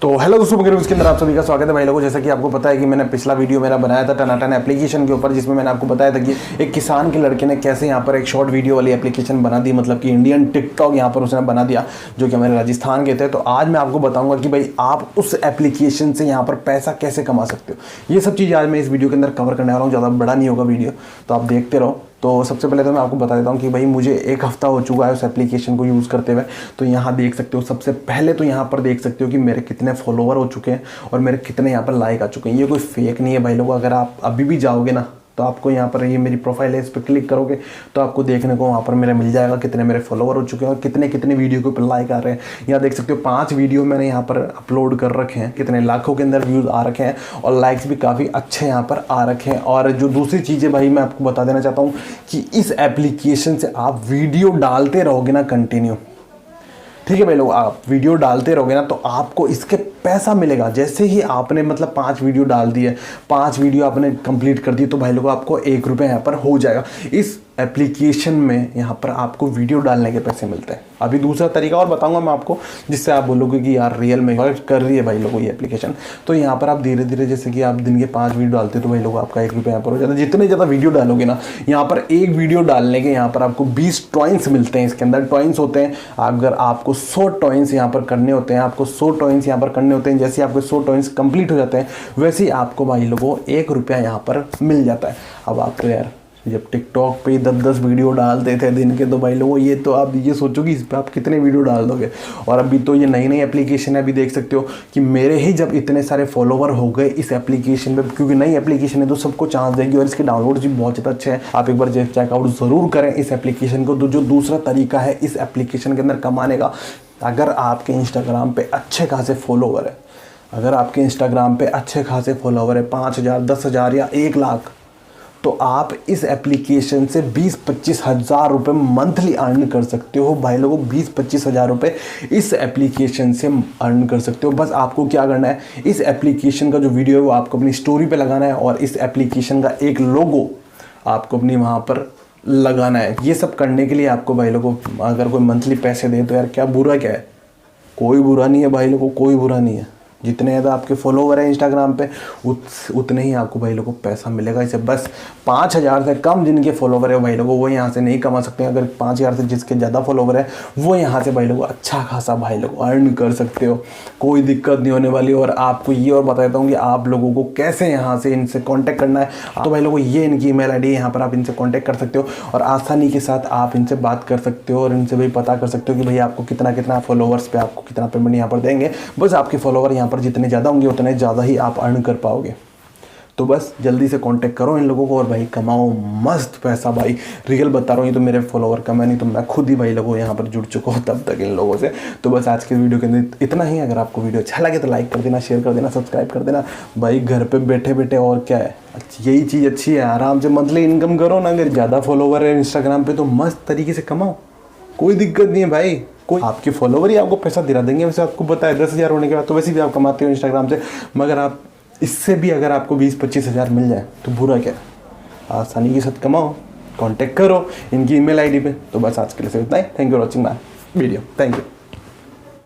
तो हेलो दोस्तों, इसके अंदर आप सभी का स्वागत है भाई लोगों। जैसा कि आपको पता है कि मैंने पिछला वीडियो मेरा बनाया था टना टन एप्लीकेशन के ऊपर, जिसमें मैंने आपको बताया था कि एक किसान के लड़के ने कैसे यहाँ पर एक शॉर्ट वीडियो वाली एप्लीकेशन बना दी, मतलब कि इंडियन टिकटॉक यहाँ पर उसने बना दिया, जो कि हमारे राजस्थान के थे। तो आज मैं आपको बताऊंगा कि भाई आप उस एप्लीकेशन से यहाँ पर पैसा कैसे कमा सकते हो। ये सब चीज़ आज मैं इस वीडियो के अंदर कवर करने वाला हूँ। ज़्यादा बड़ा नहीं होगा वीडियो, तो आप देखते रहो। तो सबसे पहले तो मैं आपको बता देता हूँ कि भाई मुझे एक हफ्ता हो चुका है उस एप्लीकेशन को यूज़ करते हुए। तो यहाँ देख सकते हो, सबसे पहले तो यहाँ पर देख सकते हो कि मेरे कितने फॉलोवर हो चुके हैं और मेरे कितने यहाँ पर लाइक आ चुके हैं। ये कोई फेक नहीं है भाई लोगों। अगर आप अभी भी जाओगे ना तो आपको यहाँ पर ये मेरी प्रोफाइल है, इस पर क्लिक करोगे तो आपको देखने को वहाँ पर मेरा मिल जाएगा कितने मेरे फॉलोवर हो चुके हैं और कितने कितने वीडियो के ऊपर लाइक आ रहे हैं। यहाँ देख सकते हो 5 वीडियो मैंने यहाँ पर अपलोड कर रखे हैं, कितने लाखों के अंदर व्यूज़ आ रखे हैं और लाइक्स भी काफ़ी अच्छे यहाँ पर आ रखे हैं। और जो दूसरी चीज़ है भाई, मैं आपको बता देना चाहता हूँ कि इस एप्लीकेशन से आप वीडियो डालते रहोगे ना कंटिन्यू, ठीक है भाई लोग, आप वीडियो डालते रहोगे ना तो आपको इसके पैसा मिलेगा। जैसे ही आपने मतलब 5 वीडियो डाल दिए, 5 वीडियो आपने कंप्लीट कर दी, तो भाई लोग आपको 1 रुपये यहाँ पर हो जाएगा। इस एप्लीकेशन में यहाँ पर आपको वीडियो डालने के पैसे मिलते हैं। अभी दूसरा तरीका और बताऊंगा मैं आपको, जिससे आप बोलोगे कि यार रियल में वर्क कर रही है भाई लोगों ये एप्लीकेशन। तो यहाँ पर आप धीरे धीरे, जैसे कि आप दिन के 5 वीडियो डालते हो तो भाई लोग आपका 1 रुपये यहाँ पर हो जाता है। जितने ज़्यादा वीडियो डालोगे ना, यहाँ पर एक वीडियो डालने के यहाँ पर आपको 20 टॉइंस मिलते हैं। इसके अंदर टॉइंस होते हैं, अगर आपको 100 टॉइंस यहाँ पर करने होते हैं, आपको 100 टॉइंस यहाँ पर करने होते हैं। जैसे आपके 100 टॉइंस कंप्लीट हो जाते हैं, वैसे ही आपको भाई लोगों 1 रुपया यहाँ पर मिल जाता है। अब आप तो यार जब टिकटॉक पे 10-10 वीडियो डालते थे दिन के, तो भाई लोगों ये तो आप ये सोचो कि इस पर आप कितने वीडियो डाल दोगे। और अभी तो ये नई नई एप्लीकेशन है, अभी देख सकते हो कि मेरे ही जब इतने सारे फॉलोवर हो गए इस एप्लीकेशन पे, क्योंकि नई एप्लीकेशन है तो सबको चांस देगी और इसके डाउनलोड भी बहुत ज़्यादा अच्छे हैं। आप एक बार चेकआउट ज़रूर करें इस एप्लीकेशन को। तो जो दूसरा तरीका है इस एप्लीकेशन के अंदर कमाने का, अगर आपके इंस्टाग्राम पे अच्छे खासे फॉलोवर है, अगर आपके इंस्टाग्राम पे अच्छे खासे फॉलोवर है 5000, 10,000 या 1 लाख, तो आप इस एप्लीकेशन से 20-25 हज़ार रुपये मंथली अर्न कर सकते हो भाई लोगों। 20-25 हज़ार रुपये इस एप्लीकेशन से अर्न कर सकते हो। बस आपको क्या करना है, इस एप्लीकेशन का जो वीडियो है वो आपको अपनी स्टोरी पे लगाना है और इस एप्लीकेशन का एक लोगो आपको अपनी वहाँ पर लगाना है। ये सब करने के लिए आपको भाई लोगों अगर कोई मंथली पैसे दे तो यार क्या बुरा क्या है, कोई बुरा नहीं है भाई लोगों, कोई बुरा नहीं है। जितने ज़्यादा आपके फॉलोवर हैं इंस्टाग्राम पे उतने ही आपको भाई लोगों को पैसा मिलेगा। इसे बस 5000 से कम जिनके फॉलोवर है भाई लोगों वो यहाँ से नहीं कमा सकते। अगर 5000 से जिसके ज़्यादा फॉलोवर है वो यहाँ से भाई लोगों अच्छा खासा भाई लोगों अर्न कर सकते हो, कोई दिक्कत नहीं होने वाली। और आपको ये और बता देता हूँ कि आप लोगों को कैसे यहाँ से इनसे कॉन्टैक्ट करना है। तो भाई लोगों ये इनकी ईमेल आईडी है, यहाँ पर आप इनसे कॉन्टैक्ट कर सकते हो और आसानी के साथ आप इनसे बात कर सकते हो और इनसे भाई पता कर सकते हो कि भाई आपको कितना फॉलोवर्स पे आपको कितना पेमेंट यहाँ पर देंगे। बस आपके फॉलोवर यहाँ पर जितने ज़्यादा होंगे उतने ज़्यादा ही आप अर्न कर पाओगे। तो बस जल्दी से कांटेक्ट करो इन लोगों को और भाई कमाओ मस्त पैसा भाई। रियल बता रहा हूँ, ये तो मेरे फॉलोवर कम है, नहीं तो मैं खुद ही भाई लोगों यहाँ पर जुड़ चुका हूँ तब तक इन लोगों से। तो बस आज के वीडियो के अंदर इतना ही। अगर आपको वीडियो अच्छा लगे तो लाइक कर देना, शेयर कर देना, सब्सक्राइब कर देना भाई। घर पे बैठे बैठे और क्या है, यही चीज़ अच्छी है, आराम से मंथली इनकम करो ना। अगर ज़्यादा फॉलोवर है इंस्टाग्राम पर तो मस्त तरीके से कमाओ, कोई दिक्कत नहीं है भाई। कोई आपके फॉलोवर ही आपको पैसा दिला देंगे। वैसे आपको पता है 10,000 होने के बाद तो वैसे भी आप कमाते हो इंस्टाग्राम से, मगर आप इससे भी अगर आपको 20-25 हज़ार मिल जाए तो बुरा क्या, आसानी के साथ कमाओ। कांटेक्ट करो इनकी ईमेल आईडी पे। तो बस आज के लिए सिर्फ इतना ही। Thank you for watching my video. Thank you.